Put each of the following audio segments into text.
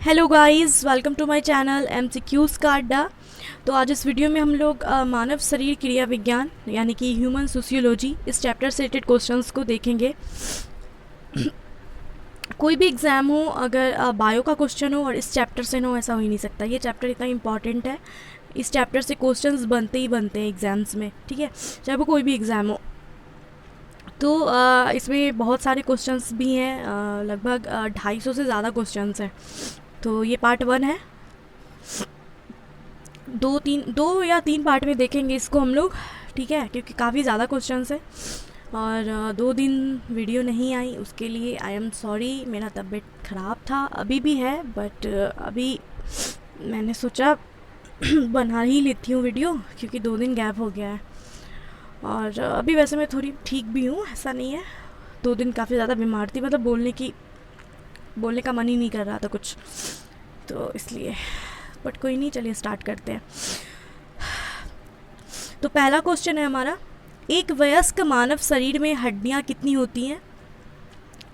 Hello guys, welcome to my channel MCQs का अड्डा। तो आज इस वीडियो में हम लोग मानव शरीर क्रिया विज्ञान यानी कि ह्यूमन सोशियोलॉजी इस चैप्टर से रिलेटेड क्वेश्चंस को देखेंगे। कोई भी एग्ज़ाम हो, अगर बायो का क्वेश्चन हो और इस चैप्टर से ना हो, ऐसा हो ही नहीं सकता। ये चैप्टर इतना इंपॉर्टेंट है, इस चैप्टर से क्वेश्चंस बनते ही बनते हैं एग्ज़ाम्स में, ठीक है, चाहे वो कोई भी एग्ज़ाम हो। तो इसमें बहुत सारे क्वेश्चंस भी हैं, लगभग 250 से ज़्यादा क्वेश्चंस हैं। तो ये पार्ट 1 है। दो या तीन पार्ट में देखेंगे इसको हम लोग, ठीक है, क्योंकि काफ़ी ज़्यादा क्वेश्चंस है। और 2 दिन वीडियो नहीं आई, उसके लिए आई एम सॉरी। मेरा तबीयत ख़राब था, अभी भी है, बट अभी मैंने सोचा बना ही लेती हूँ वीडियो, क्योंकि 2 दिन गैप हो गया है। और अभी वैसे मैं थोड़ी ठीक भी हूँ, ऐसा नहीं है। 2 दिन काफ़ी ज़्यादा बीमार थी, मतलब बोलने का मन ही नहीं कर रहा था कुछ, तो इसलिए। बट कोई नहीं, चलिए स्टार्ट करते हैं। तो पहला क्वेश्चन है हमारा, एक वयस्क मानव शरीर में हड्डियां कितनी होती हैं?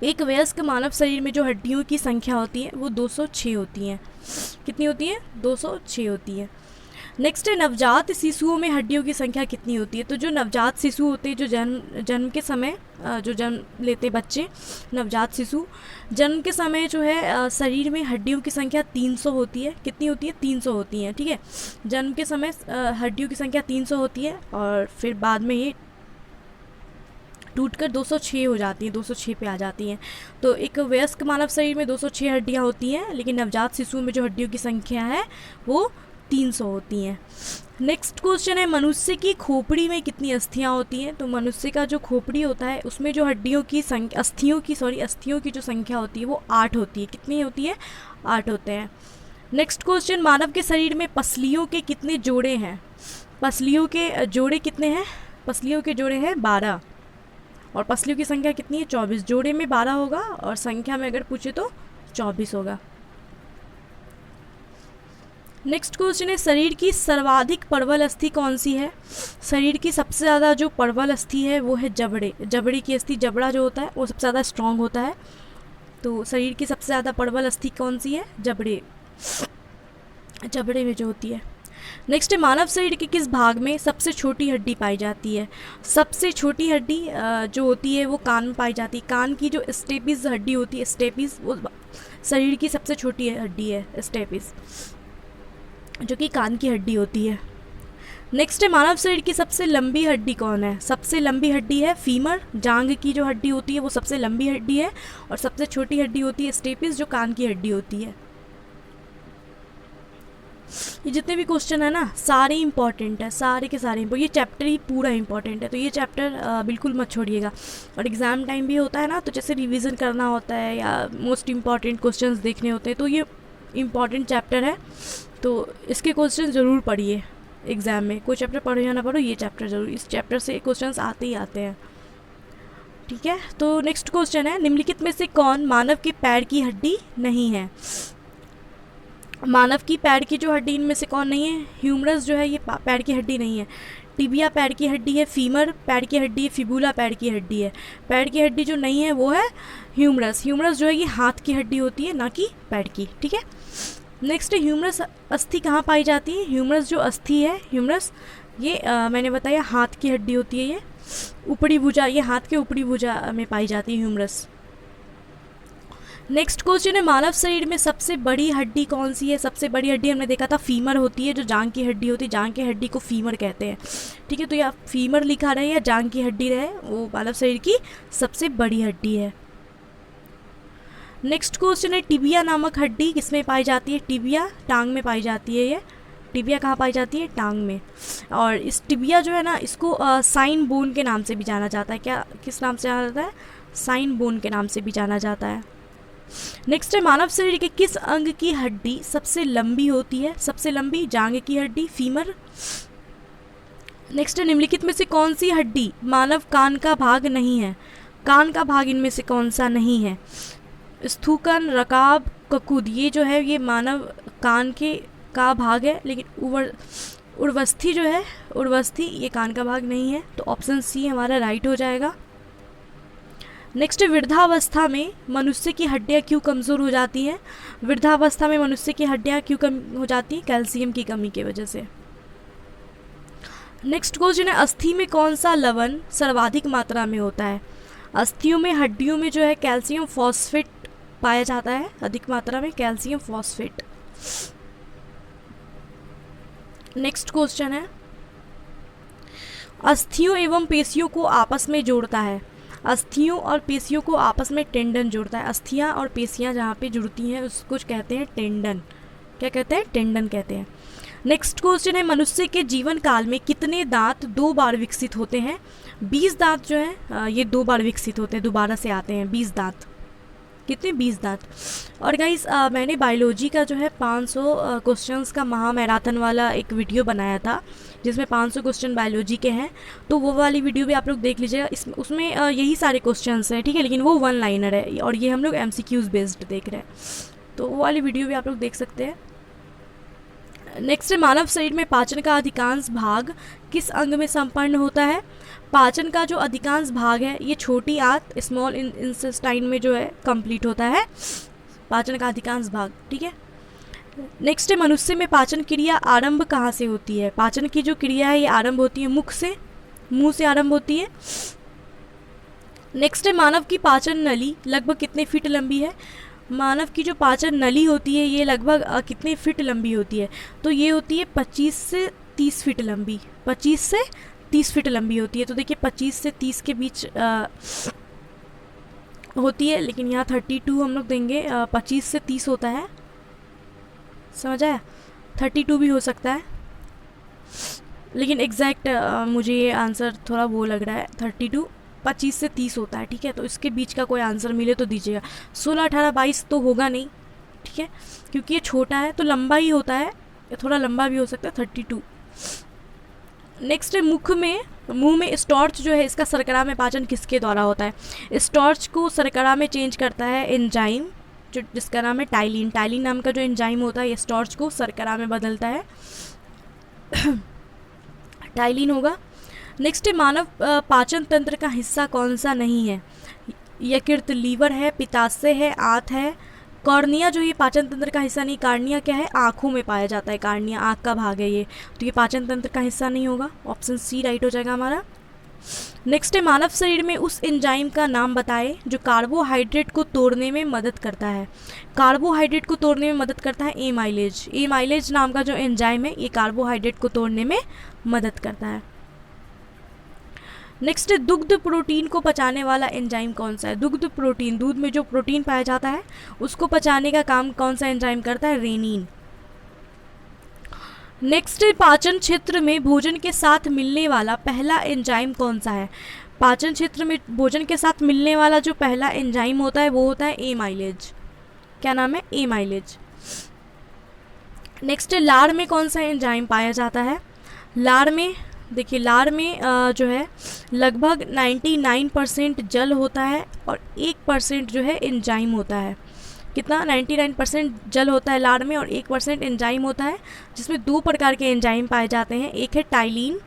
एक वयस्क मानव शरीर में जो हड्डियों की संख्या होती है वो 206 होती हैं। कितनी होती है? 206 होती है। नेक्स्ट है, नवजात शिशुओं में हड्डियों की संख्या कितनी होती है? तो जो नवजात शिशु होते हैं, जो जन्म के समय जो जन्म लेते बच्चे, नवजात शिशु, जन्म के समय जो है शरीर में हड्डियों की संख्या 300 होती है। कितनी होती है? 300 होती है, ठीक है। जन्म के समय हड्डियों की संख्या 300 होती है, और फिर बाद में ये टूटकर 206 हो जाती हैं, 206 पे आ जाती हैं। तो एक वयस्क मानव शरीर में 206 हड्डियाँ होती हैं, लेकिन नवजात शिशु में जो हड्डियों की संख्या है वो 300 होती हैं। नेक्स्ट क्वेश्चन है, मनुष्य की खोपड़ी में कितनी अस्थियां होती हैं? तो मनुष्य का जो खोपड़ी होता है उसमें जो हड्डियों की संख्या, अस्थियों की जो संख्या होती है वो 8 होती है। कितनी होती है? 8 होते हैं। नेक्स्ट क्वेश्चन, मानव के शरीर में पसलियों के कितने जोड़े हैं? पसलियों के जोड़े कितने हैं? पसलियों के जोड़े हैं 12, और पसलियों की संख्या कितनी है? 24। जोड़े में 12 होगा और संख्या में अगर पूछे तो 24 होगा। नेक्स्ट क्वेश्चन है, शरीर की सर्वाधिक प्रबल अस्थि कौन सी है? शरीर की सबसे ज़्यादा जो प्रबल अस्थि है वो है जबड़े। जबड़े की अस्थि, जबड़ा जो होता है वो सबसे ज़्यादा स्ट्रांग होता है। तो शरीर की सबसे ज़्यादा प्रबल अस्थि कौन सी है? जबड़े में जो होती है। नेक्स्ट है, मानव शरीर के किस भाग में सबसे छोटी हड्डी पाई जाती है? सबसे छोटी हड्डी जो होती है वो कान में पाई जाती है। कान की जो स्टेपिस हड्डी होती है, स्टेपिस, वो शरीर की सबसे छोटी हड्डी है, स्टेपिस, जो कि कान की हड्डी होती है। नेक्स्ट है, मानव शरीर की सबसे लंबी हड्डी कौन है? सबसे लंबी हड्डी है फीमर, जांघ की जो हड्डी होती है वो सबसे लंबी हड्डी है, और सबसे छोटी हड्डी होती है स्टेपिस, जो कान की हड्डी होती है। ये जितने भी क्वेश्चन है ना, सारे इंपॉर्टेंट है, सारे के सारे। ये चैप्टर ही पूरा इंपॉर्टेंट है, तो ये चैप्टर बिल्कुल मत छोड़िएगा। और एग्ज़ाम टाइम भी होता है ना, तो जैसे रिवीजन करना होता है या मोस्ट इम्पॉर्टेंट क्वेश्चंस देखने होते हैं, तो ये इम्पॉर्टेंट चैप्टर है, तो इसके क्वेश्चन ज़रूर पढ़िए एग्ज़ाम में। कोई चैप्टर पढ़ो या ना पढ़ो, ये चैप्टर ज़रूर, इस चैप्टर से क्वेश्चंस आते ही आते हैं, ठीक है। तो नेक्स्ट क्वेश्चन है, निम्नलिखित में से कौन मानव के पैर की हड्डी नहीं है? मानव की पैर की जो हड्डी, इनमें से कौन नहीं है? ह्यूमरस जो है ये पैर की हड्डी नहीं है। टिबिया पैर की हड्डी है, फीमर पैर की हड्डी है, फिबुला पैर की हड्डी है। पैर की हड्डी जो नहीं है वो है ह्यूमरस। ह्यूमरस जो है ये हाथ की हड्डी होती है, ना कि पैर की, ठीक है। नेक्स्ट है, ह्यूमरस अस्थि कहाँ पाई जाती है? ह्यूमरस जो अस्थि है, ह्यूमरस, ये मैंने बताया हाथ की हड्डी होती है। ये ऊपरी भुजा, ये हाथ के ऊपरी भुजा में पाई जाती है ह्यूमरस। नेक्स्ट क्वेश्चन है, मानव शरीर में सबसे बड़ी हड्डी कौन सी है? सबसे बड़ी हड्डी हमने देखा था फीमर होती है, जो जांघ की हड्डी होती है, जांघ की हड्डी को फीमर कहते हैं, ठीक है। तो या फीमर लिखा रहे या जांघ की हड्डी रहे, वो मानव शरीर की सबसे बड़ी हड्डी है। नेक्स्ट क्वेश्चन है, टिबिया नामक हड्डी किसमें पाई जाती है? टिबिया टांग में पाई जाती है। ये टिबिया कहाँ पाई जाती है? टांग में। और इस टिबिया जो है ना, इसको साइन बोन के नाम से भी जाना जाता है। क्या, किस नाम से जाना जाता है? साइन बोन के नाम से भी जाना जाता है। नेक्स्ट है, मानव शरीर के किस अंग की हड्डी सबसे लंबी होती है? सबसे लंबी जांघ की हड्डी, फीमर। नेक्स्ट है, निम्नलिखित में से कौन सी हड्डी मानव कान का भाग नहीं है? कान का भाग इनमें से कौन सा नहीं है? स्थूकन, रकाब, ककुद, ये जो है ये मानव कान के का भाग है, लेकिन उर्वस्थी जो है, उर्वस्थी, ये कान का भाग नहीं है। तो ऑप्शन सी हमारा राइट हो जाएगा। नेक्स्ट, वृद्धावस्था में मनुष्य की हड्डियाँ क्यों कमज़ोर हो जाती हैं? वृद्धावस्था में मनुष्य की हड्डियाँ क्यों कम हो जाती हैं? कैल्शियम की कमी की वजह से। नेक्स्ट क्वेश्चन है, अस्थि में कौन सा लवण सर्वाधिक मात्रा में होता है? अस्थियों में, हड्डियों में जो है कैल्शियम फॉस्फेट पाया जाता है अधिक मात्रा में, कैल्शियम फॉस्फेट। नेक्स्ट क्वेश्चन है, अस्थियों एवं पेशियों को आपस में जोड़ता है। अस्थियों और पेशियों को आपस में टेंडन जोड़ता है। अस्थियां और पेशियां जहाँ पे जुड़ती हैं उसको कहते हैं टेंडन। क्या कहते हैं? टेंडन कहते हैं। नेक्स्ट क्वेश्चन है, मनुष्य के जीवन काल में कितने दांत 2 बार विकसित होते हैं? 20 दांत जो है ये 2 बार विकसित होते हैं, दोबारा से आते हैं 20 दांत। कितने? 20 दांत। और गाइस मैंने बायोलॉजी का जो है 500 क्वेश्चंस का महा मैराथन वाला एक वीडियो बनाया था जिसमें 500 क्वेश्चन बायोलॉजी के हैं, तो वो वाली वीडियो भी आप लोग देख लीजिएगा। उसमें यही सारे क्वेश्चंस हैं, ठीक है, लेकिन वो 1 लाइनर है और ये हम लोग MCQs बेस्ड देख रहे हैं, तो वो वाली वीडियो भी आप लोग देख सकते हैं। नेक्स्ट, मानव शरीर में पाचन का अधिकांश भाग किस अंग में संपन्न होता है? पाचन का जो अधिकांश भाग है ये छोटी आंत, स्मॉल इंटेस्टाइन में जो है कंप्लीट होता है पाचन का अधिकांश भाग, ठीक है। नेक्स्ट है, मनुष्य में पाचन क्रिया आरंभ कहाँ से होती है? पाचन की जो क्रिया है ये आरंभ होती है मुख से, मुंह से आरंभ होती है। नेक्स्ट है, मानव की पाचन नली लगभग कितने फीट लंबी है? मानव की जो पाचन नली होती है ये लगभग कितने फीट लंबी होती है? तो ये होती है 25 से 30 फीट लंबी, 25 से 30 फीट लंबी होती है। तो देखिए 25 से 30 के बीच होती है, लेकिन यहाँ 32 हम लोग देंगे, 25 से 30 होता है, समझ आया? 32 भी हो सकता है, लेकिन एग्जैक्ट मुझे ये आंसर थोड़ा वो लग रहा है, 32 25 से 30 होता है, ठीक है। तो इसके बीच का कोई आंसर मिले तो दीजिएगा। 16, 18, 22 तो होगा नहीं, ठीक है, क्योंकि ये छोटा है तो लंबा ही होता है, या थोड़ा लंबा भी हो सकता है, 32। नेक्स्ट है, मुंह में स्टार्च जो है इसका शर्करा में पाचन किसके द्वारा होता है? स्टार्च को शर्करा में चेंज करता है एंजाइम जो जिसका नाम है टाइलिन। टाइलिन नाम का जो एंजाइम होता है ये स्टार्च को शर्करा में बदलता है टाइलिन होगा। नेक्स्ट है, मानव पाचन तंत्र का हिस्सा कौन सा नहीं है? यकृत, लीवर है, पित्ताशय है, आंत है। कॉर्निया जो ये पाचन तंत्र का हिस्सा नहीं, कार्निया क्या है? आँखों में पाया जाता है, कार्निया आँख का भाग है ये, तो ये पाचन तंत्र का हिस्सा नहीं होगा, ऑप्शन सी राइट हो जाएगा हमारा। नेक्स्ट है, मानव शरीर में उस एंजाइम का नाम बताएं जो कार्बोहाइड्रेट को तोड़ने में मदद करता है। कार्बोहाइड्रेट को तोड़ने में मदद करता है एमाइलेज। एमाइलेज नाम का जो एंजाइम है ये कार्बोहाइड्रेट को तोड़ने में मदद करता है। नेक्स्ट, दुग्ध प्रोटीन को पचाने वाला एंजाइम कौन सा है? दुग्ध प्रोटीन, दूध में जो प्रोटीन पाया जाता है उसको पचाने का काम कौन सा एंजाइम करता है? रेनिन। नेक्स्ट, पाचन क्षेत्र में भोजन के साथ मिलने वाला पहला एंजाइम कौन सा है? पाचन क्षेत्र में भोजन के साथ मिलने वाला जो पहला एंजाइम होता है वो होता है एमाइलेज। क्या नाम है? एमाइलेज। नेक्स्ट, लार में कौन सा एंजाइम पाया जाता है? लार में देखिए, लार में जो है लगभग 99% जल होता है और 1% जो है एंजाइम होता है। कितना? 99% जल होता है लार में और 1% एंजाइम होता है, जिसमें 2 प्रकार के एंजाइम पाए जाते हैं। एक है टाइलिन,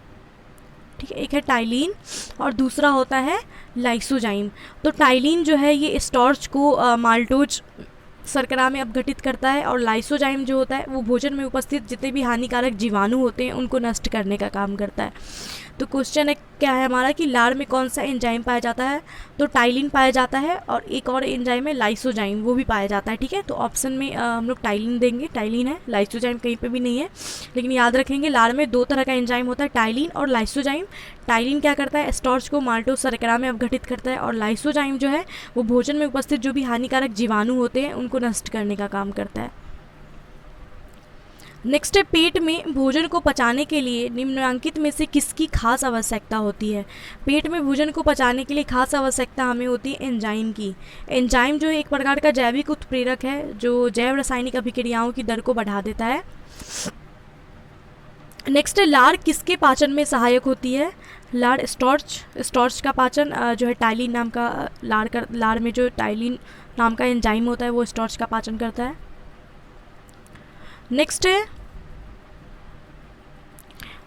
ठीक है, एक है टाइलिन और दूसरा होता है लाइसोजाइम। तो टाइलिन जो है ये स्टार्च को माल्टोज शर्करा में अपघटित करता है और लाइसोजाइम जो होता है वो भोजन में उपस्थित जितने भी हानिकारक जीवाणु होते हैं उनको नष्ट करने का काम करता है। तो क्वेश्चन है क्या है हमारा कि लार में कौन सा एंजाइम पाया जाता है? तो टाइलिन पाया जाता है और एक और एंजाइम है लाइसोजाइम, वो भी पाया जाता है, ठीक है। तो ऑप्शन में हम लोग टाइलिन देंगे, टाइलिन है, लाइसोजाइम कहीं पे भी नहीं है। लेकिन याद रखेंगे लार में 2 तरह का एंजाइम होता है, टाइलिन और लाइसोजाइम। टाइलिन क्या करता है? स्टार्च को माल्टोज शर्करा में अपघटित करता है और लाइसोजाइम जो है वो भोजन में उपस्थित जो भी हानिकारक जीवाणु होते हैं उनको नष्ट करने का काम करता है। नेक्स्ट है, पेट में भोजन को पचाने के लिए निम्नलिखित में से किसकी खास आवश्यकता होती है? पेट में भोजन को पचाने के लिए खास आवश्यकता हमें होती है एंजाइम की। एंजाइम जो है एक प्रकार का जैविक उत्प्रेरक है जो जैव रासायनिक अभिक्रियाओं की दर को बढ़ा देता है। नेक्स्ट है, लार किसके पाचन में सहायक होती है? लार स्टार्च का पाचन जो है टाइलिन नाम का लार में जो टाइलिन नाम का एंजाइम होता है वो स्टार्च का पाचन करता है। नेक्स्ट है,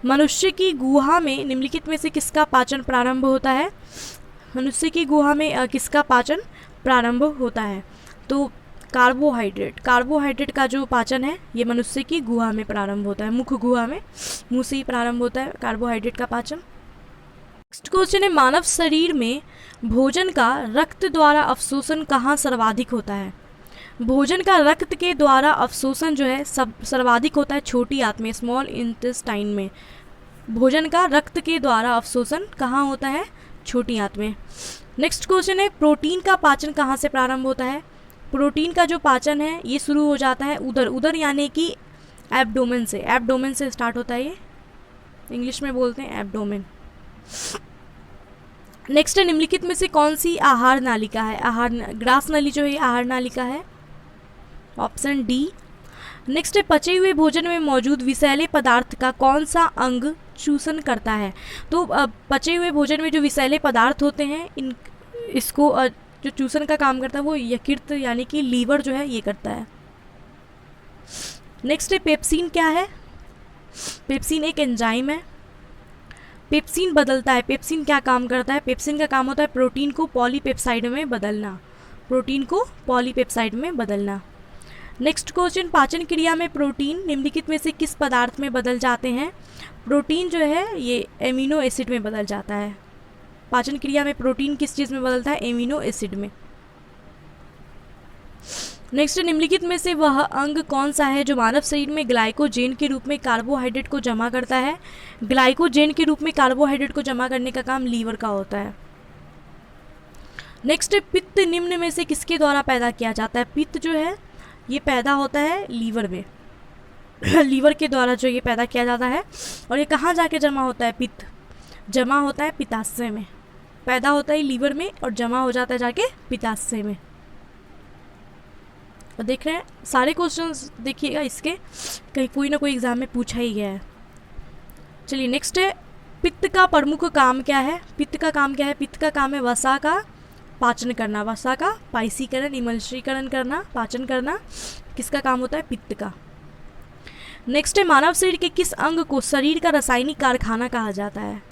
मनुष्य की गुहा में निम्नलिखित में से किसका पाचन प्रारंभ होता है? मनुष्य की गुहा में किसका पाचन प्रारंभ होता है? तो कार्बोहाइड्रेट, कार्बोहाइड्रेट का जो पाचन है ये मनुष्य की गुहा में प्रारंभ होता है, मुख गुहा में, मुंह से ही प्रारंभ होता है कार्बोहाइड्रेट का पाचन। नेक्स्ट क्वेश्चन है मानव शरीर में भोजन का रक्त द्वारा अवशोषण कहाँ सर्वाधिक होता है? भोजन का रक्त के द्वारा अवशोषण जो है सर्वाधिक होता है छोटी आंत में, स्मॉल इंटेस्टाइन में। भोजन का रक्त के द्वारा अवशोषण कहाँ होता है? छोटी आंत में। नेक्स्ट क्वेश्चन है प्रोटीन का पाचन कहाँ से प्रारंभ होता है? प्रोटीन का जो पाचन है ये शुरू हो जाता है उदर, उदर यानी कि एब्डोमेन से, एब्डोमेन से स्टार्ट होता है, ये इंग्लिश में बोलते हैं एब्डोमेन। नेक्स्ट है निम्नलिखित में से कौन सी आहार नालिका है? ग्रास नली जो है आहार नालिका है, ऑप्शन डी। नेक्स्ट है पचे हुए भोजन में मौजूद विषैले पदार्थ का कौन सा अंग चूषण करता है? तो पचे हुए भोजन में जो विषैले पदार्थ होते हैं इसको जो चूषण का काम करता है वो यकृत यानी कि लीवर जो है ये करता है। नेक्स्ट है पेप्सिन क्या है? पेप्सिन एक एंजाइम है। पेप्सिन बदलता है, पेप्सिन क्या काम करता है? पेप्सिन का काम होता है प्रोटीन को पॉलीपेप्साइड में बदलना, प्रोटीन को पॉलीपेप्साइड में बदलना। नेक्स्ट क्वेश्चन पाचन क्रिया में प्रोटीन निम्नलिखित में से किस पदार्थ में बदल जाते हैं? प्रोटीन जो है ये एमिनो एसिड में बदल जाता है। पाचन क्रिया में प्रोटीन किस चीज़ में बदलता है? एमिनो एसिड में। नेक्स्ट निम्नलिखित में से वह अंग कौन सा है जो मानव शरीर में ग्लाइकोजेन के रूप में कार्बोहाइड्रेट को जमा करता है? ग्लाइकोजेन के रूप में कार्बोहाइड्रेट को जमा करने का काम लीवर का होता है। नेक्स्ट पित्त निम्न में से किसके द्वारा पैदा किया जाता है? पित्त जो है ये पैदा होता है लीवर में लीवर के द्वारा जो ये पैदा किया जाता है। और ये कहाँ जाके जमा होता है? पित्त जमा होता है पित्ताशय में, पैदा होता है लीवर में और जमा हो जाता है जाके पित्ताशय में। और देख रहे हैं सारे क्वेश्चंस देखिएगा इसके कहीं कोई ना कोई एग्जाम में पूछा ही गया है। चलिए नेक्स्ट है पित्त का प्रमुख काम क्या है? पित्त का काम क्या है? पित्त का काम है वसा का पाचन करना, वसा का पाइसीकरण, इमल्शीकरण करना, पाचन करना। किसका काम होता है? पित्त का। नेक्स्ट है मानव शरीर के किस अंग को शरीर का रासायनिक कारखाना कहा जाता है?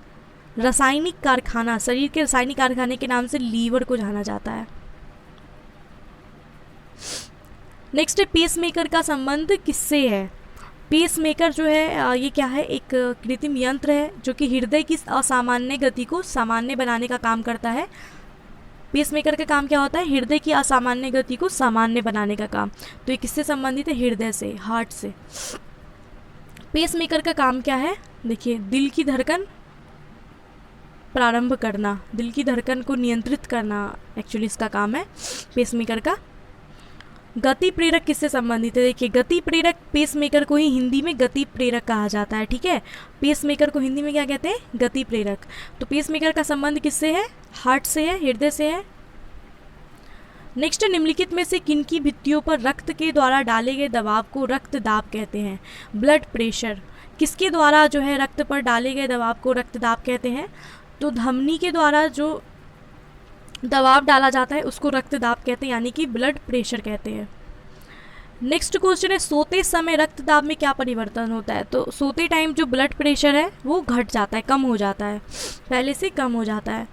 रासायनिक कारखाना, शरीर के रासायनिक कारखाने के नाम से लीवर को जाना जाता है। नेक्स्ट है पेसमेकर का संबंध किससे है? पेसमेकर जो है ये क्या है? एक कृत्रिम यंत्र है जो कि हृदय की असामान्य गति को सामान्य बनाने का काम करता है। पेसमेकर का काम क्या होता है? हृदय की असामान्य गति को सामान्य बनाने का काम। तो ये किससे संबंधित है? हृदय से, हार्ट से। पेसमेकर का काम क्या है? देखिए दिल की धड़कन प्रारंभ करना, दिल की धड़कन को नियंत्रित करना एक्चुअली इसका काम है पेसमेकर का। गति प्रेरक किससे संबंधित है? देखिए गति प्रेरक पेसमेकर को ही हिंदी में गति प्रेरक कहा जाता है, ठीक है। पेसमेकर को हिंदी में क्या कहते हैं? गति प्रेरक। तो पेसमेकर का संबंध किससे है? हार्ट से है, हृदय से है। नेक्स्ट निम्नलिखित में से किनकी भित्तियों पर रक्त के द्वारा डाले गए दबाव को रक्तदाब कहते हैं? Blood pressure. किसके द्वारा जो है रक्त पर डाले गए दबाव को रक्तदाब कहते हैं? तो धमनी के द्वारा जो दबाव डाला जाता है उसको रक्तदाब कहते हैं, यानी कि ब्लड प्रेशर कहते हैं। नेक्स्ट क्वेश्चन है सोते समय रक्तदाब में क्या परिवर्तन होता है? तो सोते टाइम जो ब्लड प्रेशर है वो घट जाता है, कम हो जाता है, पहले से कम हो जाता है।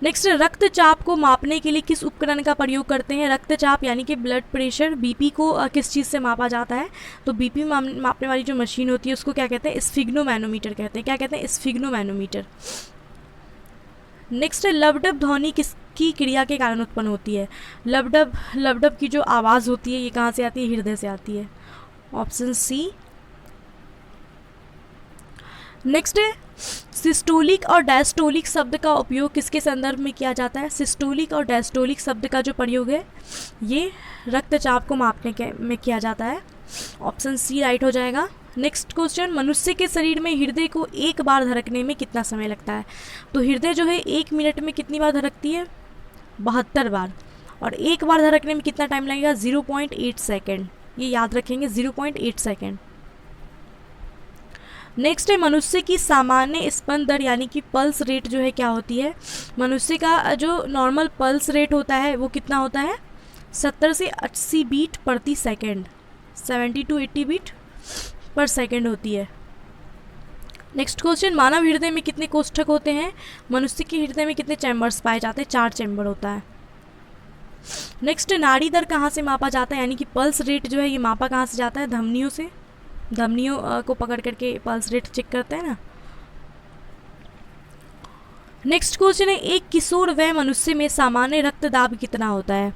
नेक्स्ट रक्तचाप को मापने के लिए किस उपकरण का प्रयोग करते हैं? रक्तचाप यानी कि ब्लड प्रेशर, बीपी को किस चीज़ से मापा जाता है? तो बीपी मापने वाली जो मशीन होती है उसको क्या कहते हैं? स्फिग्नोमैनोमीटर कहते हैं। क्या कहते हैं? स्फिग्नोमैनोमीटर। नेक्स्ट है लबडब ध्वनि किसकी क्रिया के कारण उत्पन्न होती है? लबडब, लबडब की जो आवाज़ होती है ये कहाँ से आती है? हृदय से आती है, ऑप्शन सी। नेक्स्ट है सिस्टोलिक और डायस्टोलिक शब्द का उपयोग किसके संदर्भ में किया जाता है? सिस्टोलिक और डायस्टोलिक शब्द का जो प्रयोग है ये रक्तचाप को मापने के में किया जाता है, ऑप्शन सी राइट हो जाएगा। नेक्स्ट क्वेश्चन मनुष्य के शरीर में हृदय को एक बार धड़कने में कितना समय लगता है? तो हृदय जो है 1 मिनट में कितनी बार धड़कती है? 72 बार। और एक बार धड़कने में कितना टाइम लगेगा? 0.8 सेकेंड। ये याद रखेंगे, 0.8 सेकेंड। नेक्स्ट है मनुष्य की सामान्य स्पंदन दर यानी कि पल्स रेट जो है क्या होती है? मनुष्य का जो नॉर्मल पल्स रेट होता है वो कितना होता है? 70 से 80 बीट प्रति सेकेंड, 70 to 80 बीट पर सेकेंड होती है। नेक्स्ट क्वेश्चन मानव हृदय में कितने कोष्ठक होते हैं? मनुष्य के हृदय में कितने चैम्बर्स पाए जाते हैं? 4 चैम्बर होता है। नेक्स्ट, नाड़ी दर कहाँ से मापा जाता है, यानी कि पल्स रेट जो है ये मापा कहाँ से जाता है, धमनियों से। धमनियों को पकड़ करके पल्स रेट चेक करते हैं ना। नेक्स्ट क्वेश्चन है, एक किशोर वय मनुष्य में सामान्य रक्तदाब कितना होता है।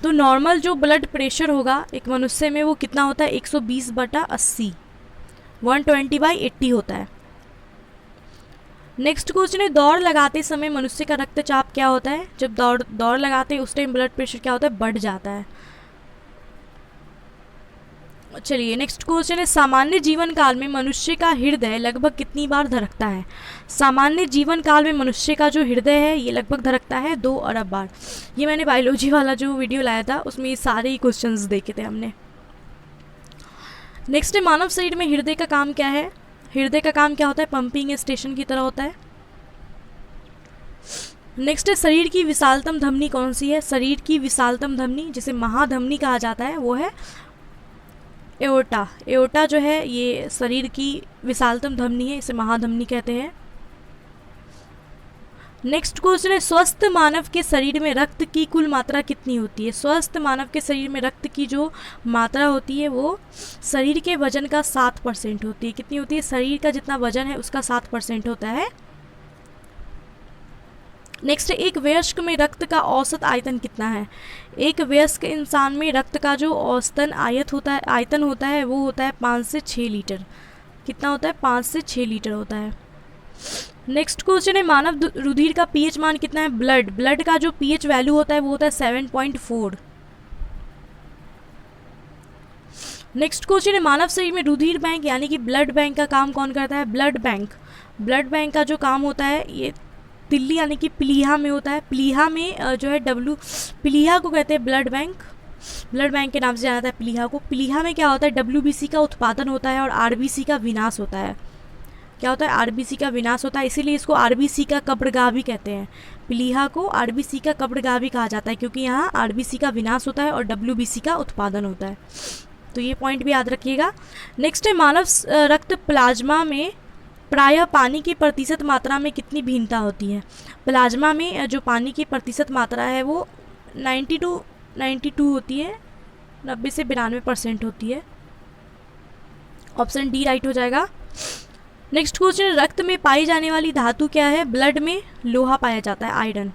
तो नॉर्मल जो ब्लड प्रेशर होगा एक मनुष्य में वो कितना होता है, 120/80, 120/80 होता है। नेक्स्ट क्वेश्चन है, दौड़ लगाते समय मनुष्य का रक्तचाप क्या होता है। जब दौड़ लगाते हैं उस टाइम ब्लड प्रेशर क्या होता है, बढ़ जाता है। चलिए नेक्स्ट क्वेश्चन है, सामान्य जीवन काल में मनुष्य का हृदय लगभग कितनी बार धड़कता है। सामान्य जीवन काल में मनुष्य का जो हृदय है ये लगभग धड़कता है 2 अरब बार। ये मैंने बायोलॉजी वाला जो वीडियो लाया था उसमें ये सारे ही क्वेश्चंस देखे थे हमने। नेक्स्ट है, मानव शरीर में हृदय का काम क्या है। हृदय का काम क्या होता है, पंपिंग स्टेशन की तरह होता है। नेक्स्ट है, शरीर की विशालतम धमनी कौन सी है। शरीर की विशालतम धमनी जिसे महाधमनी कहा जाता है वो है एओर्टा। एओर्टा जो है ये शरीर की विशालतम धमनी है, इसे महाधमनी कहते हैं। नेक्स्ट क्वेश्चन है, स्वस्थ मानव के शरीर में रक्त की कुल मात्रा कितनी होती है। स्वस्थ मानव के शरीर में रक्त की जो मात्रा होती है वो शरीर के वजन का 7% होती है। कितनी होती है, शरीर का जितना वजन है उसका 7% होता है। नेक्स्ट, एक वयस्क में रक्त का औसत आयतन कितना है। एक वयस्क इंसान में रक्त का जो औसतन आयतन होता है वो होता है 5 से 6 लीटर। कितना होता है, 5 से 6 लीटर होता है। नेक्स्ट क्वेश्चन है, मानव रुधिर का पीएच मान कितना है। ब्लड का जो पीएच वैल्यू होता है वो होता है 7.4। नेक्स्ट क्वेश्चन है, मानव शरीर में रुधिर बैंक यानी कि ब्लड बैंक का काम कौन करता है। ब्लड बैंक का जो काम होता है ये तिल्ली यानी कि प्लीहा में होता है। प्लीहा में जो है प्लीहा को कहते हैं ब्लड बैंक के नाम से जाना जाता है प्लीहा को। प्लीहा में क्या होता है, WBC का उत्पादन होता है और RBC का विनाश होता है। क्या होता है, RBC का विनाश होता है, इसीलिए इसको RBC का कब्रगाह भी कहते हैं। प्लीहा को RBC का कब्रगाह भी कहा जाता है क्योंकि यहाँ RBC का विनाश होता है और WBC का उत्पादन होता है। तो ये पॉइंट भी याद रखिएगा। नेक्स्ट है, मानव रक्त प्लाज्मा में प्रायः पानी की प्रतिशत मात्रा में कितनी भिन्नता होती है। प्लाज्मा में जो पानी की प्रतिशत मात्रा है वो 92 होती है, 90 से 92% होती है। ऑप्शन डी राइट हो जाएगा। नेक्स्ट क्वेश्चन, रक्त में पाई जाने वाली धातु क्या है। ब्लड में लोहा पाया जाता है, आयरन।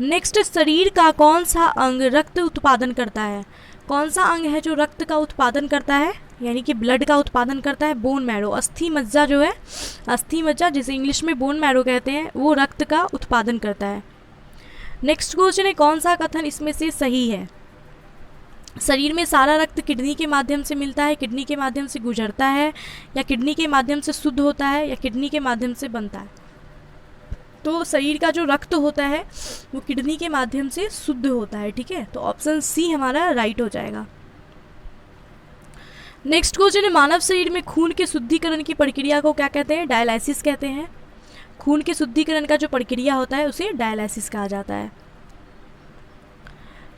नेक्स्ट, शरीर का कौन सा अंग रक्त उत्पादन करता है। कौन सा अंग है जो रक्त का उत्पादन करता है यानी कि ब्लड का उत्पादन करता है। बोन मैरो, अस्थि मज्जा जो है, अस्थि मज्जा जिसे इंग्लिश में बोन मैरो कहते हैं, वो रक्त का उत्पादन करता है। नेक्स्ट क्वेश्चन है, कौन सा कथन इसमें से सही है। शरीर में सारा रक्त किडनी के माध्यम से मिलता है, किडनी के माध्यम से गुजरता है, या किडनी के माध्यम से शुद्ध होता है, या किडनी के माध्यम से बनता है। तो शरीर का जो रक्त होता है वो किडनी के माध्यम से शुद्ध होता है। ठीक है, तो ऑप्शन सी हमारा राइट हो जाएगा। नेक्स्ट क्वेश्चन है, मानव शरीर में खून के शुद्धिकरण की प्रक्रिया को क्या कहते हैं। डायलिसिस कहते हैं। खून के शुद्धिकरण का जो प्रक्रिया होता है उसे डायलिसिस कहा जाता है।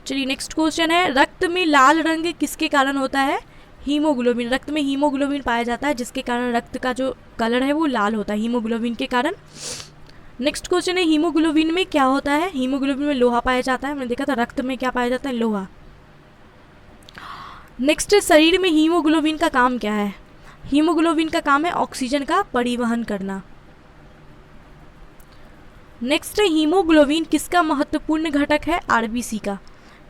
चलिए नेक्स्ट क्वेश्चन है, रक्त में लाल रंग किसके कारण होता है। हीमोग्लोबिन, रक्त में हीमोग्लोबिन पाया जाता है जिसके कारण रक्त का जो कलर है वो लाल होता है, हीमोग्लोबिन के कारण। नेक्स्ट क्वेश्चन है, हीमोग्लोबिन में क्या होता है। हीमोग्लोबिन में लोहा पाया जाता है। हमने देखा था रक्त में क्या पाया जाता है, लोहा। नेक्स्ट, शरीर में हीमोग्लोबिन का काम क्या है। हीमोग्लोबिन का काम है ऑक्सीजन का परिवहन करना। नेक्स्ट, हीमोग्लोबिन किसका महत्वपूर्ण घटक है। RBC का।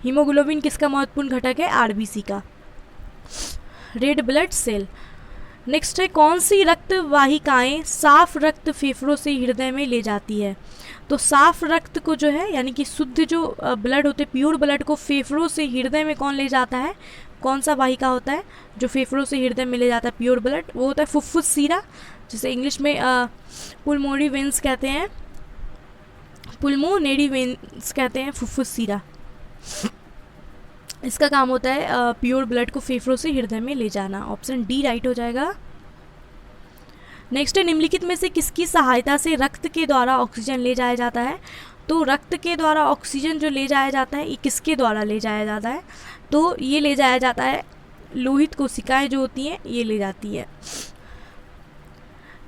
हीमोग्लोबिन किसका महत्वपूर्ण घटक है, RBC का, रेड ब्लड सेल। नेक्स्ट है, कौन सी रक्त वाहिकाएं साफ रक्त फेफड़ों से हृदय में ले जाती है। तो साफ रक्त को जो है यानी कि शुद्ध जो ब्लड होते, प्योर ब्लड को फेफड़ों से हृदय में कौन ले जाता है। कौन सा वाहिका होता है जो फेफड़ों से हृदय में ले जाता है प्योर ब्लड, वो होता है फुफ्फुस सीरा, जिसे इंग्लिश में पुल्मोनरी वेन्स कहते हैं। पुल्मोनरी वेन्स कहते हैं फुफ्फुस सीरा। इसका काम होता है प्योर ब्लड को फेफड़ों से हृदय में ले जाना। ऑप्शन डी राइट हो जाएगा। नेक्स्ट है, निम्नलिखित में से किसकी सहायता से रक्त के द्वारा ऑक्सीजन ले जाया जाता है। तो रक्त के द्वारा ऑक्सीजन जो ले जाया जाता है ये किसके द्वारा ले जाया जाता है। तो ये ले जाया जाता है, लोहित कोशिकाएं जो होती हैं ये ले जाती है।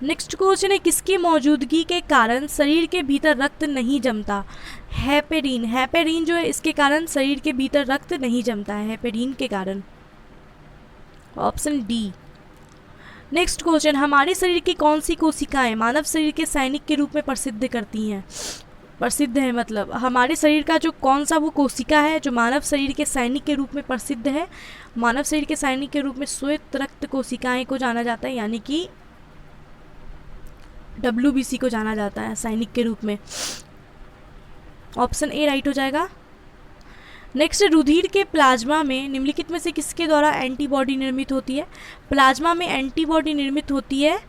नेक्स्ट क्वेश्चन है, किसकी मौजूदगी के कारण शरीर के भीतर रक्त नहीं जमता। हेपेरिन, हेपेरिन जो है इसके कारण शरीर के भीतर रक्त नहीं जमता है, हेपेरिन के कारण। Option D. नेक्स्ट क्वेश्चन, हमारे शरीर की कौन सी कोशिकाएं मानव शरीर के सैनिक के रूप में प्रसिद्ध करती हैं? प्रसिद्ध है मतलब हमारे शरीर का जो कौन सा वो कोशिका है जो मानव शरीर के सैनिक के रूप में प्रसिद्ध है? मानव शरीर के सैनिक के रूप में श्वेत रक्त कोशिकाएं को जाना जाता है, यानी कि WBC को जाना जाता है सैनिक के रूप में। ऑप्शन ए राइट हो जाएगा। नेक्स्ट, रुधिर के प्लाज्मा में निम्नलिखित में से किसके द्वारा एंटीबॉडी निर्मित होती है? प्लाज्मा में एंटीबॉडी निर्मित होती है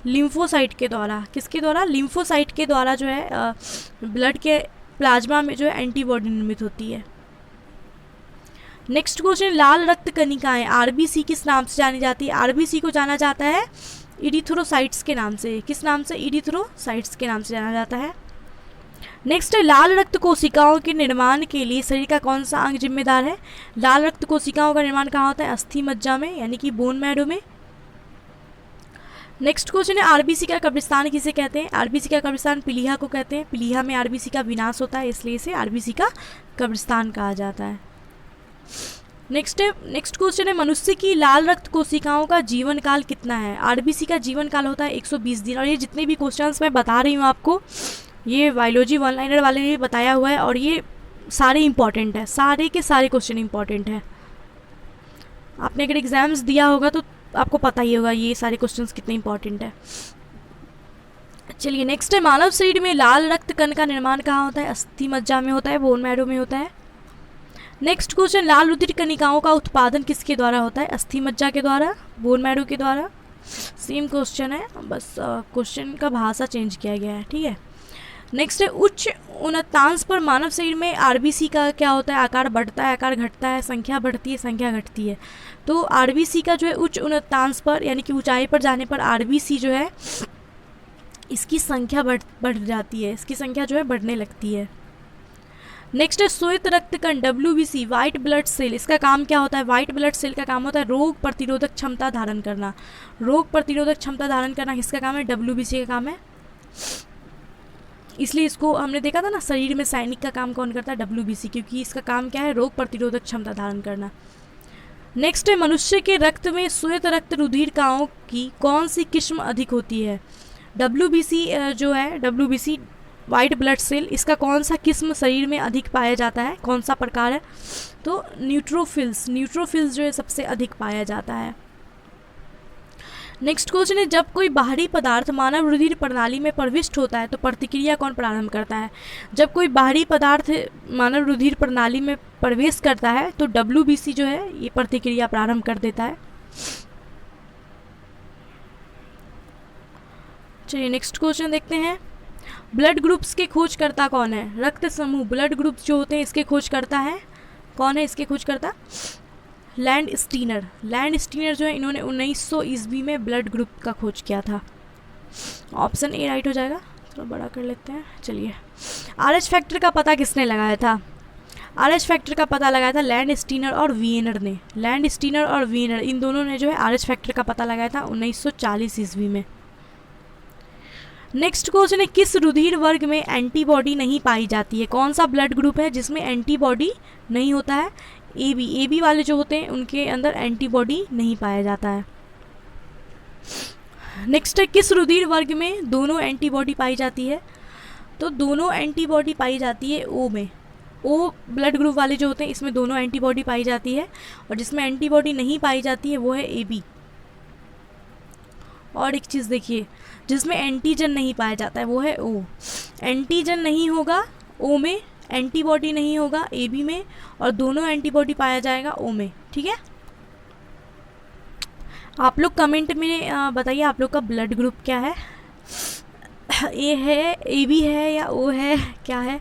लिम्फोसाइट के द्वारा। किसके द्वारा? लिम्फोसाइट के द्वारा जो है ब्लड के प्लाज्मा में जो है एंटीबॉडी निर्मित होती है। नेक्स्ट क्वेश्चन, लाल रक्त कणिकाएं RBC किस नाम से जानी जाती है? RBC को जाना जाता है इरिथ्रोसाइट्स के नाम से। किस नाम से? इरिथ्रोसाइट्स के नाम से जाना जाता है। नेक्स्ट, लाल रक्त कोशिकाओं के निर्माण के लिए शरीर का कौन सा अंग जिम्मेदार है? लाल रक्त कोशिकाओं का निर्माण कहाँ होता है? अस्थि मज्जा में, यानी कि बोन मैरो में। नेक्स्ट क्वेश्चन है, RBC का कब्रिस्तान किसे कहते हैं? RBC का कब्रिस्तान पीलिया को कहते हैं। पीलिया में RBC का विनाश होता है, इसलिए इसे RBC का कब्रिस्तान कहा जाता है। नेक्स्ट क्वेश्चन है, मनुष्य की लाल रक्त कोशिकाओं का जीवन काल कितना है? RBC का जीवन काल होता है 120 दिन। और ये जितने भी क्वेश्चंस मैं बता रही हूँ आपको, ये बायोलॉजी वन लाइनर वाले ने भी बताया हुआ है, और ये सारे इंपॉर्टेंट है, सारे के सारे क्वेश्चन इंपॉर्टेंट है। आपने अगर एग्जाम्स दिया होगा तो आपको पता ही होगा ये सारे क्वेश्चंस कितने इंपॉर्टेंट है। चलिए नेक्स्ट है, मानव शरीर में लाल रक्त कण का निर्माण कहाँ होता है? अस्थि मज्जा में होता है, बोन मैरो में होता है। नेक्स्ट क्वेश्चन, लाल रुधिर कणिकाओं का उत्पादन किसके द्वारा होता है? अस्थि मज्जा के द्वारा, बोन मैरो के द्वारा। सेम क्वेश्चन है, बस क्वेश्चन का भाषा चेंज किया गया है, ठीक है। नेक्स्ट है, उच्च उन्नतांश पर मानव शरीर में RBC का क्या होता है? आकार बढ़ता है, आकार घटता है, संख्या बढ़ती है, संख्या घटती है। तो RBC का जो है उच्च उन्नतांश पर यानी कि ऊंचाई पर जाने पर RBC जो है इसकी संख्या बढ़ जाती है, इसकी संख्या जो है बढ़ने लगती है। नेक्स्ट है, श्वेत रक्त कण WBC वाइट ब्लड सेल, इसका काम क्या होता है? वाइट ब्लड सेल का काम होता है रोग प्रतिरोधक क्षमता धारण करना। रोग प्रतिरोधक क्षमता धारण करना किसका काम है? WBC का काम है। इसलिए इसको हमने देखा था ना, शरीर में सैनिक का काम कौन करता है? WBC, क्योंकि इसका काम क्या है? रोग प्रतिरोधक क्षमता धारण करना। नेक्स्ट है, मनुष्य के रक्त में श्वेत रक्त रुधिरकाओं की कौन सी किस्म अधिक होती है? WBC जो है WBC वाइट ब्लड सेल, इसका कौन सा किस्म शरीर में अधिक पाया जाता है? कौन सा प्रकार है? तो न्यूट्रोफिल्स जो है सबसे अधिक पाया जाता है। नेक्स्ट क्वेश्चन है, जब कोई बाहरी पदार्थ मानव रुधिर प्रणाली में प्रविष्ट होता है तो प्रतिक्रिया कौन प्रारंभ करता है? जब कोई बाहरी पदार्थ मानव रुधिर प्रणाली में प्रवेश करता है तो WBC जो है ये प्रतिक्रिया प्रारंभ कर देता है। चलिए नेक्स्ट क्वेश्चन देखते हैं, ब्लड ग्रुप्स के खोजकर्ता कौन है? रक्त समूह ब्लड ग्रुप्स जो होते हैं इसके खोजकर्ता है कौन है? इसके खोजकर्ता लैंड स्टीनर जो है इन्होंने 1900 ईस्वी में ब्लड ग्रुप का खोज किया था। ऑप्शन ए राइट हो जाएगा। थोड़ा बड़ा कर लेते हैं। चलिए, RH फैक्टर का पता किसने लगाया था? RH फैक्टर का पता लगाया था लैंड स्टीनर और वियनर ने। लैंड स्टीनर और वियनर इन दोनों ने जो है RH फैक्टर का पता लगाया था 1940 ईस्वी में। नेक्स्ट क्वेश्चन है, किस रुधिर वर्ग में एंटीबॉडी नहीं पाई जाती है? कौन सा ब्लड ग्रुप है जिसमें एंटीबॉडी नहीं होता है? AB वाले जो होते हैं उनके अंदर एंटीबॉडी नहीं पाया जाता है। नेक्स्ट है, किस रुधिर वर्ग में दोनों एंटीबॉडी पाई जाती है? तो दोनों एंटीबॉडी पाई जाती है O में। O ब्लड ग्रुप वाले जो होते हैं इसमें दोनों एंटीबॉडी पाई जाती है, और जिसमें एंटीबॉडी नहीं पाई जाती है वो है AB। और एक चीज़ देखिए, जिसमें एंटीजन नहीं पाया जाता है वो है O। एंटीजन नहीं होगा O में, एंटीबॉडी नहीं होगा AB में, और दोनों एंटीबॉडी पाया जाएगा O में। ठीक है, आप लोग कमेंट में बताइए आप लोग का ब्लड ग्रुप क्या है? A है, AB है या O है, क्या है?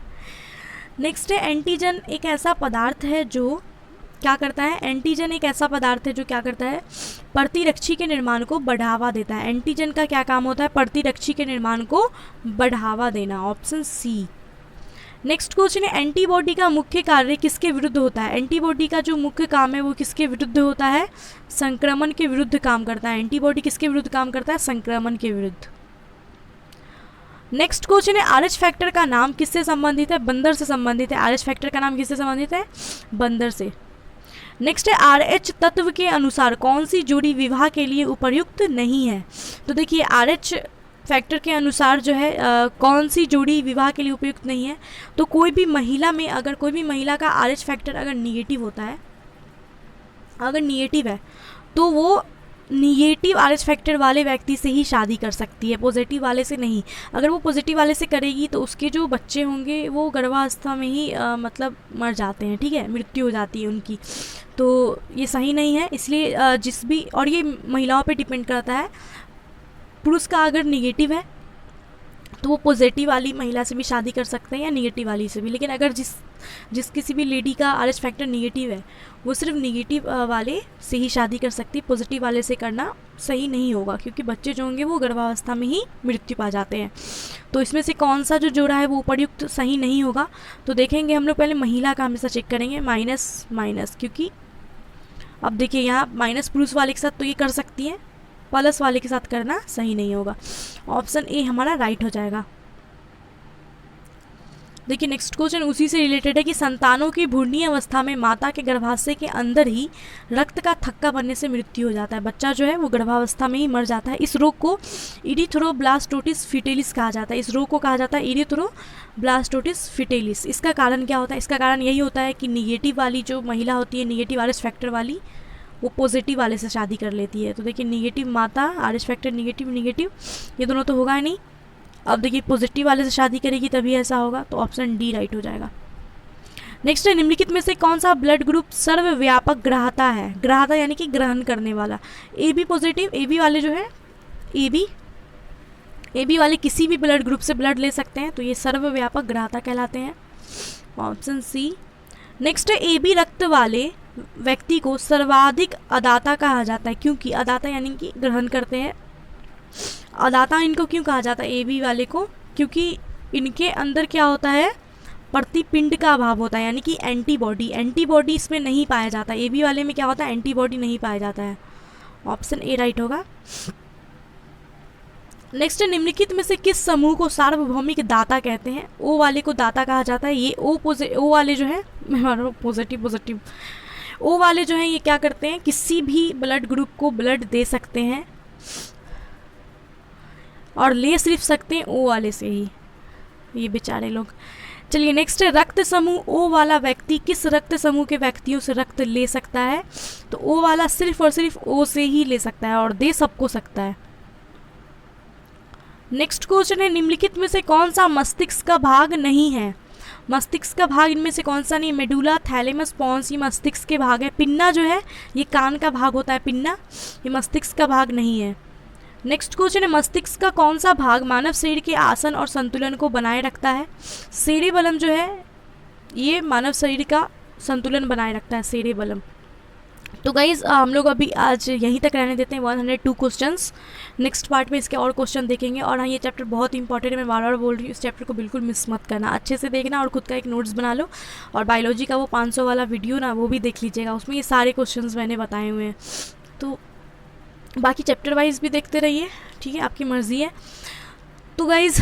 नेक्स्ट है, एंटीजन एक ऐसा पदार्थ है जो क्या करता है? एंटीजन एक ऐसा पदार्थ है जो क्या करता है? प्रतिरक्षी के निर्माण को बढ़ावा देता है। एंटीजन का क्या काम होता है? प्रतिरक्षी के निर्माण को बढ़ावा देना। Option C। नेक्स्ट क्वेश्चन है, एंटीबॉडी का मुख्य कार्य किसके विरुद्ध होता है? एंटीबॉडी का जो मुख्य काम है वो किसके विरुद्ध होता है? संक्रमण के विरुद्ध काम करता है। एंटीबॉडी किसके विरुद्ध काम करता है? संक्रमण के विरुद्ध। नेक्स्ट क्वेश्चन है RH फैक्टर का नाम किससे संबंधित है? बंदर से संबंधित है। RH फैक्टर का नाम किससे संबंधित है? बंदर से। नेक्स्ट है RH तत्व के अनुसार कौन सी जोड़ी विवाह के लिए उपयुक्त नहीं है? तो देखिए RH फैक्टर के अनुसार जो है कौन सी जोड़ी विवाह के लिए उपयुक्त नहीं है? तो कोई भी महिला में अगर कोई भी महिला का RH फैक्टर अगर निगेटिव होता है, अगर निगेटिव है तो वो निगेटिव RH फैक्टर वाले व्यक्ति से ही शादी कर सकती है, पॉजिटिव वाले से नहीं। अगर वो पॉजिटिव वाले से करेगी तो उसके जो बच्चे होंगे वो गर्भावस्था में ही मतलब मर जाते हैं, ठीक है, मृत्यु हो जाती है उनकी। तो ये सही नहीं है, इसलिए जिस भी, और ये महिलाओं पे डिपेंड करता है, पुरुष का अगर निगेटिव है तो वो पॉजिटिव वाली महिला से भी शादी कर सकते हैं या निगेटिव वाली से भी। लेकिन अगर जिस किसी भी लेडी का RH फैक्टर निगेटिव है वो सिर्फ निगेटिव वाले से ही शादी कर सकती है, पॉजिटिव वाले से करना सही नहीं होगा, क्योंकि बच्चे जो होंगे वो गर्भावस्था में ही मृत्यु पा जाते हैं। तो इसमें से कौन सा जो जोड़ा है वो उपयुक्त सही नहीं होगा? तो देखेंगे हम लोग पहले महिला का हमेशा चेक करेंगे, माइनस माइनस, क्योंकि अब देखिए यहाँ माइनस पुरुष वाले के साथ तो ये कर सकती है, प्लस वाले के साथ करना सही नहीं होगा। ऑप्शन ए हमारा राइट हो जाएगा। देखिए नेक्स्ट क्वेश्चन उसी से रिलेटेड है कि संतानों की भ्रूणीय अवस्था में माता के गर्भाशय के अंदर ही रक्त का थक्का बनने से मृत्यु हो जाता है। बच्चा जो है वो गर्भावस्था में ही मर जाता है। इस रोग को इरिथ्रोब्लास्टोसिस फिटेलिस कहा जाता है। इस रोग को कहा जाता है इरिथ्रोब्लास्टोसिस फिटेलिस। इसका कारण क्या होता है? इसका कारण यही होता है कि निगेटिव वाली जो महिला होती है, निगेटिव RH फैक्टर वाली, वो पॉजिटिव वाले से शादी कर लेती है। तो देखिए निगेटिव माता, RH फैक्टर निगेटिव निगेटिव, ये दोनों तो होगा ही नहीं। अब देखिए पॉजिटिव वाले से शादी करेगी तभी ऐसा होगा, तो ऑप्शन डी राइट हो जाएगा। नेक्स्ट है निम्नलिखित में से कौन सा ब्लड ग्रुप सर्वव्यापक ग्राहता है? ग्राहता यानी कि ग्रहण करने वाला। AB पॉजिटिव, AB वाले जो है AB वाले किसी भी ब्लड ग्रुप से ब्लड ले सकते हैं, तो ये सर्वव्यापक ग्राहता कहलाते हैं, ऑप्शन सी। नेक्स्ट है AB रक्त वाले व्यक्ति को सर्वाधिक अदाता कहा जाता है, क्योंकि अदाता यानी कि ग्रहण करते हैं। अदाता इनको क्यों कहा जाता है AB वाले को? क्योंकि इनके अंदर क्या होता है, प्रतिपिंड का अभाव होता है, यानी कि एंटीबॉडी इसमें नहीं पाया जाता। AB वाले में क्या होता है, एंटीबॉडी नहीं पाया जाता है, ऑप्शन ए राइट होगा। नेक्स्ट निम्नलिखित में से किस समूह को सार्वभौमिक दाता कहते हैं? O वाले को दाता कहा जाता है। ये O वाले जो है पॉजिटिव O वाले जो हैं ये क्या करते हैं, किसी भी ब्लड ग्रुप को ब्लड दे सकते हैं और ले सिर्फ सकते हैं O वाले से ही, ये बेचारे लोग। चलिए नेक्स्ट है रक्त समूह O वाला व्यक्ति किस रक्त समूह के व्यक्तियों से रक्त ले सकता है? तो O वाला सिर्फ और सिर्फ O से ही ले सकता है और दे सबको सकता है। नेक्स्ट क्वेश्चन है निम्नलिखित में से कौन सा मस्तिष्क का भाग नहीं है? मस्तिष्क का भाग इनमें से कौन सा नहीं? मेडुला, थैलेमस, पॉन्स, ये मस्तिष्क के भाग है। पिन्ना जो है ये कान का भाग होता है, पिन्ना, ये मस्तिष्क का भाग नहीं है। नेक्स्ट क्वेश्चन है मस्तिष्क का कौन सा भाग मानव शरीर के आसन और संतुलन को बनाए रखता है? सेरेबेलम जो है ये मानव शरीर का संतुलन बनाए रखता है, सेरेबेलम। तो गाइज़ हम लोग अभी आज यहीं तक रहने देते हैं 102 क्वेश्चंस। नेक्स्ट पार्ट में इसके और क्वेश्चन देखेंगे। और हाँ, ये चैप्टर बहुत इंपॉर्टेंट है, मैं बार बार बोल रही हूँ, इस चैप्टर को बिल्कुल मिस मत करना, अच्छे से देखना और खुद का एक नोट्स बना लो। और बायोलॉजी का वो 500 वाला वीडियो ना, वो भी देख लीजिएगा, उसमें ये सारे क्वेश्चंस मैंने बताए हुए हैं। तो बाकी चैप्टर वाइज भी देखते रहिए, ठीक है, आपकी मर्ज़ी है। तो गाइज़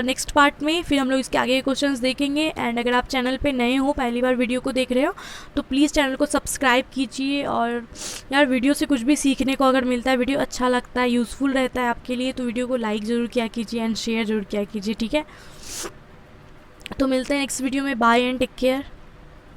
नेक्स्ट पार्ट में फिर हम लोग इसके आगे क्वेश्चंस देखेंगे। एंड अगर आप चैनल पे नए हो, पहली बार वीडियो को देख रहे हो, तो प्लीज़ चैनल को सब्सक्राइब कीजिए। और यार वीडियो से कुछ भी सीखने को अगर मिलता है, वीडियो अच्छा लगता है, यूज़फुल रहता है आपके लिए, तो वीडियो को लाइक ज़रूर किया कीजिए एंड शेयर ज़रूर किया कीजिए, ठीक है। तो मिलते हैं नेक्स्ट वीडियो में, बाय एंड टेक केयर।